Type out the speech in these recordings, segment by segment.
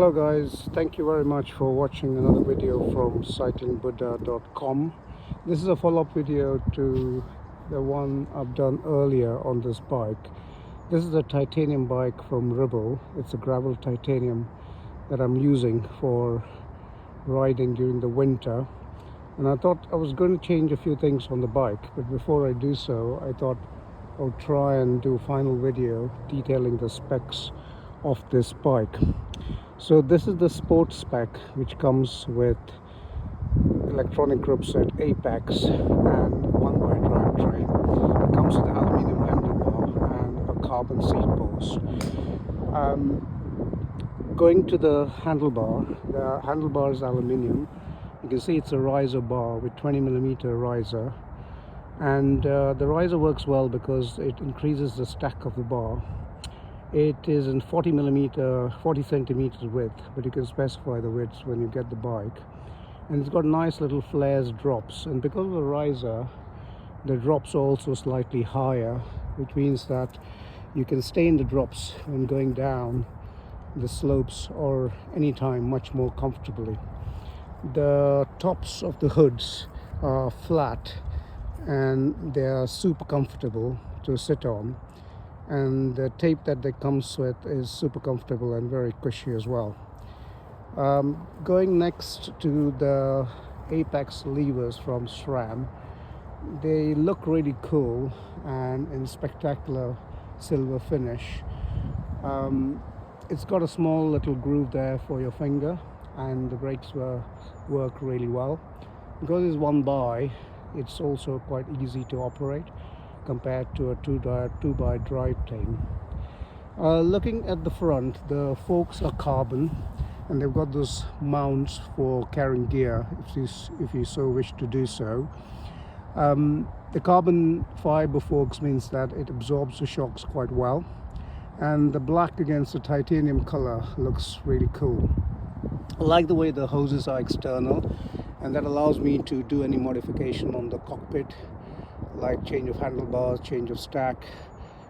Hello guys, thank you very much for watching another video from cyclingbuddha.com. This is a follow-up video to the one I've done earlier on this bike. This is a titanium bike from Ribble. It's a gravel titanium that I'm using for riding during the winter. And I thought I was going to change a few things on the bike, but before I do so, I thought I would try and do a final video detailing the specs of this bike. So this is the sports spec, which comes with electronic grip set Apex and 1x drivetrain. It comes with an aluminium handlebar and a carbon seat post. Going to the handlebar is aluminium. You can see it's a riser bar with 20mm riser, and the riser works well because it increases the stack of the bar. It is in 40 centimeters width, but you can specify the width when you get the bike. And it's got nice little flares drops, and because of the riser, the drops are also slightly higher, which means that you can stay in the drops when going down the slopes or anytime much more comfortably. The tops of the hoods are flat and they are super comfortable to sit on, and the tape that they comes with is super comfortable and very cushy as well. Going next to the Apex levers from SRAM, they look really cool and in spectacular silver finish. It's got a small little groove there for your finger, and the brakes work really well. Because it's one by, it's also quite easy to operate compared to a 2x drivetrain. Looking at the front, the forks are carbon, and they've got those mounts for carrying gear if you so wish to do so. The carbon fiber forks means that it absorbs the shocks quite well, and the black against the titanium color looks really cool. I like the way the hoses are external, and that allows me to do any modification on the cockpit, like change of handlebars, change of stack,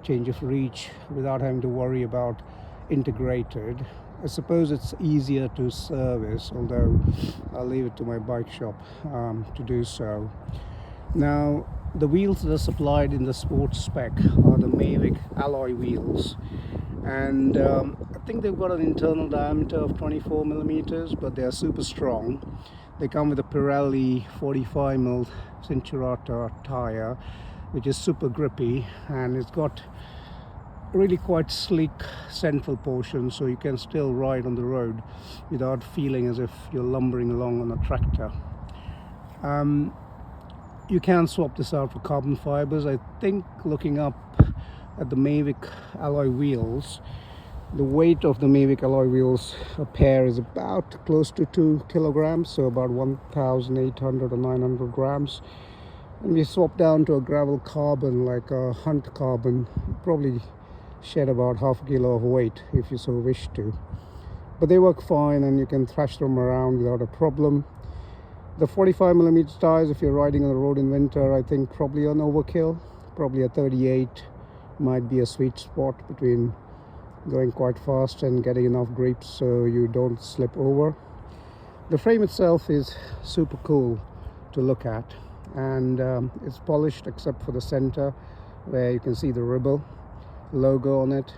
change of reach, without having to worry about integrated. I suppose it's easier to service, although I'll leave it to my bike shop to do so. Now, the wheels that are supplied in the sports spec are the Mavic alloy wheels, and I think they've got an internal diameter of 24mm, but they are super strong. They come with a Pirelli 45mm Cinturata tire, which is super grippy, and it's got really quite sleek central portion, so you can still ride on the road without feeling as if you're lumbering along on a tractor. You can swap this out for carbon fibers. I think looking up at the Mavic alloy wheels, the weight of the Mavic alloy wheels, a pair, is about close to 2 kilograms, so about 1,800 or 900 grams. And we swap down to a gravel carbon, like a Hunt carbon, probably shed about half a kilo of weight if you so wish to. But they work fine, and you can thrash them around without a problem. The 45mm tires, if you're riding on the road in winter, I think probably an overkill. Probably a 38 might be a sweet spot between going quite fast and getting enough grips so you don't slip over. The frame itself is super cool to look at, and it's polished except for the center, where you can see the Ribble logo on it.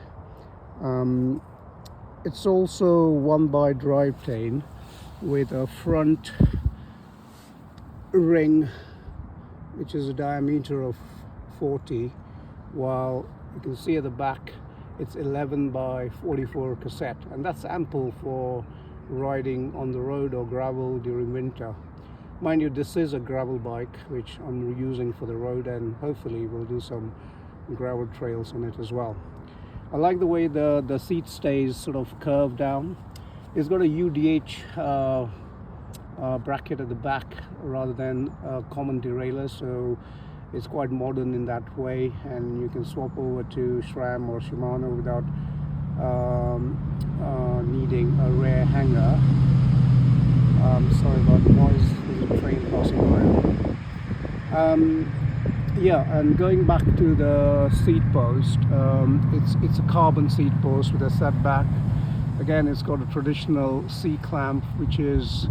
It's also 1x drivetrain with a front ring which is a diameter of 40, while you can see at the back it's 11x44 cassette, and that's ample for riding on the road or gravel during winter. Mind you, this is a gravel bike which I'm using for the road, and hopefully we'll do some gravel trails on it as well. I like the way the seat stays sort of curved down. It's got a UDH bracket at the back rather than a common derailleur, so it's quite modern in that way, and you can swap over to SRAM or Shimano without needing a rear hanger. Sorry about the noise, there's a train passing by. Yeah, and going back to the seat post, it's a carbon seat post with a setback Again, it's got a traditional C-clamp, which is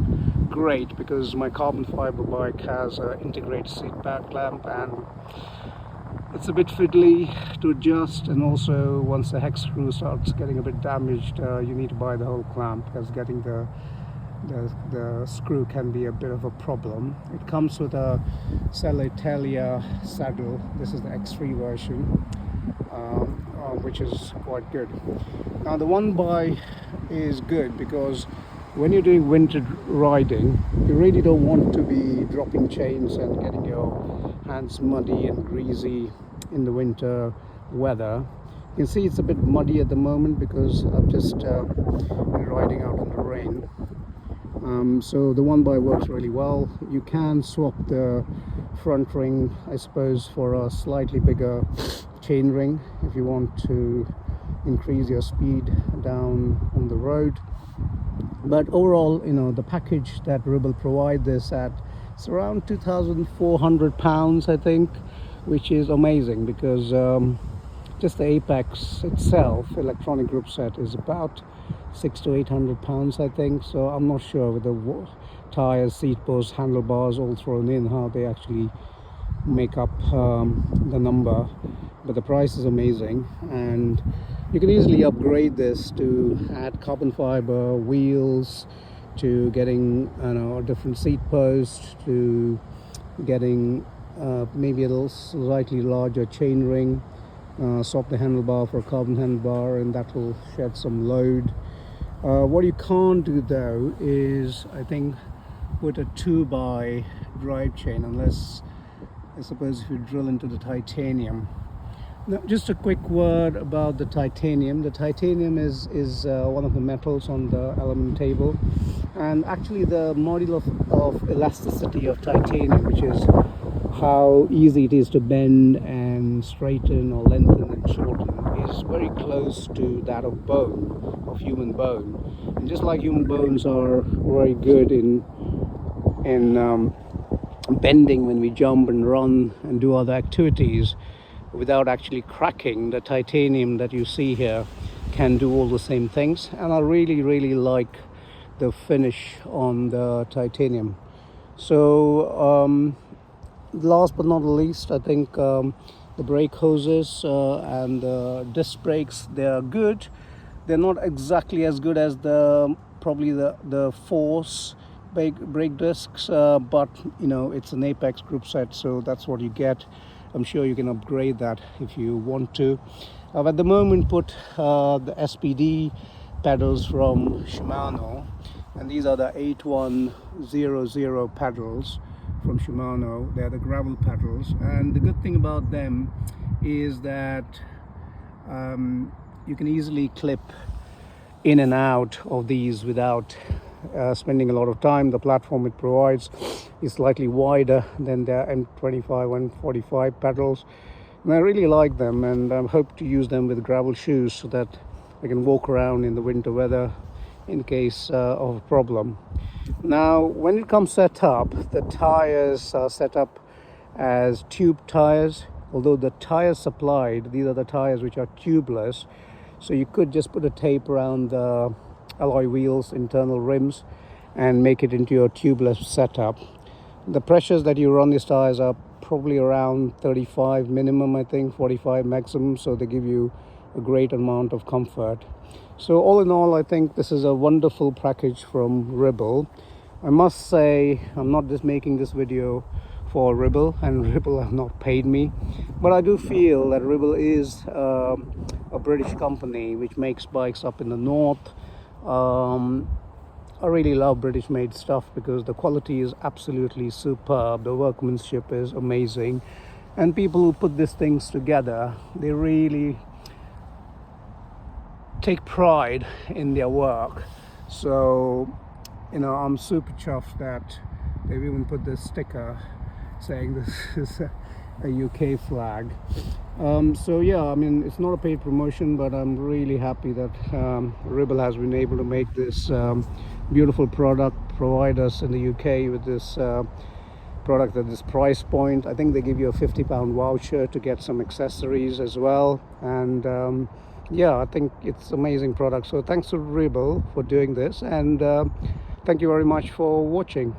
great because my carbon fiber bike has an integrated seat back clamp, and it's a bit fiddly to adjust, and also once the hex screw starts getting a bit damaged, you need to buy the whole clamp, because getting the screw can be a bit of a problem. It comes with a Sella Italia saddle. This is the X3 version, which is quite good. Now the one by is good because when you're doing winter riding, you really don't want to be dropping chains and getting your hands muddy and greasy in the winter weather. You can see it's a bit muddy at the moment because I've just been riding out in the rain. So the one by works really well. You can swap the front ring, I suppose, for a slightly bigger chain ring if you want to increase your speed down on the road. But overall, you know, the package that Ribble provide this at, it's around £2,400, I think, which is amazing because just the Apex itself, electronic group set, is about £600 to £800, I think. So I'm not sure with the tires, seat posts, handlebars all thrown in, how they actually make up the number. But the price is amazing, and you can easily upgrade this to add carbon fiber wheels, to getting, you know, a different seat post, to getting maybe a little slightly larger chain ring, swap the handlebar for a carbon handlebar, and that will shed some load. What you can't do though is, I think, put a 2x drive chain, unless, I suppose, if you drill into the titanium. Now, just a quick word about the titanium. The titanium is one of the metals on the element table, and actually the module of elasticity of titanium, which is how easy it is to bend and straighten or lengthen and shorten, is very close to that of bone, of human bone. And just like human bones are very good in bending when we jump and run and do other activities without actually cracking, the titanium that you see here can do all the same things. And I really like the finish on the titanium. So last but not least, I think the brake hoses and the disc brakes, they are good. They're not exactly as good as probably the Force brake discs, but you know, it's an Apex group set, so that's what you get. I'm sure you can upgrade that if you want to. I've at the moment put the SPD pedals from Shimano, and these are the 8100 pedals from Shimano. They're the gravel pedals, and the good thing about them is that you can easily clip in and out of these without spending a lot of time. The platform it provides is slightly wider than the M25 and 45 pedals, and I really like them, and I hope to use them with gravel shoes so that I can walk around in the winter weather in case of a problem. Now when it comes set up, the tires are set up as tube tires, although the tires supplied, these are the tires which are tubeless, so you could just put a tape around the alloy wheels, internal rims, and make it into your tubeless setup. The pressures that you run these tires are probably around 35 minimum, I think 45 maximum, so they give you a great amount of comfort. So all in all, I think this is a wonderful package from Ribble. I must say, I'm not just making this video for Ribble, and Ribble have not paid me, but I do feel that Ribble is a British company which makes bikes up in the north. I really love British made stuff because the quality is absolutely superb, the workmanship is amazing, and people who put these things together, they really take pride in their work. So, you know, I'm super chuffed that they've even put this sticker saying this is a UK flag. So yeah, I mean, it's not a paid promotion, but I'm really happy that Ribble has been able to make this beautiful product, provide us in the UK with this product at this price point. I think they give you a £50 voucher to get some accessories as well, and yeah, I think it's amazing product. So thanks to Ribble for doing this, and thank you very much for watching.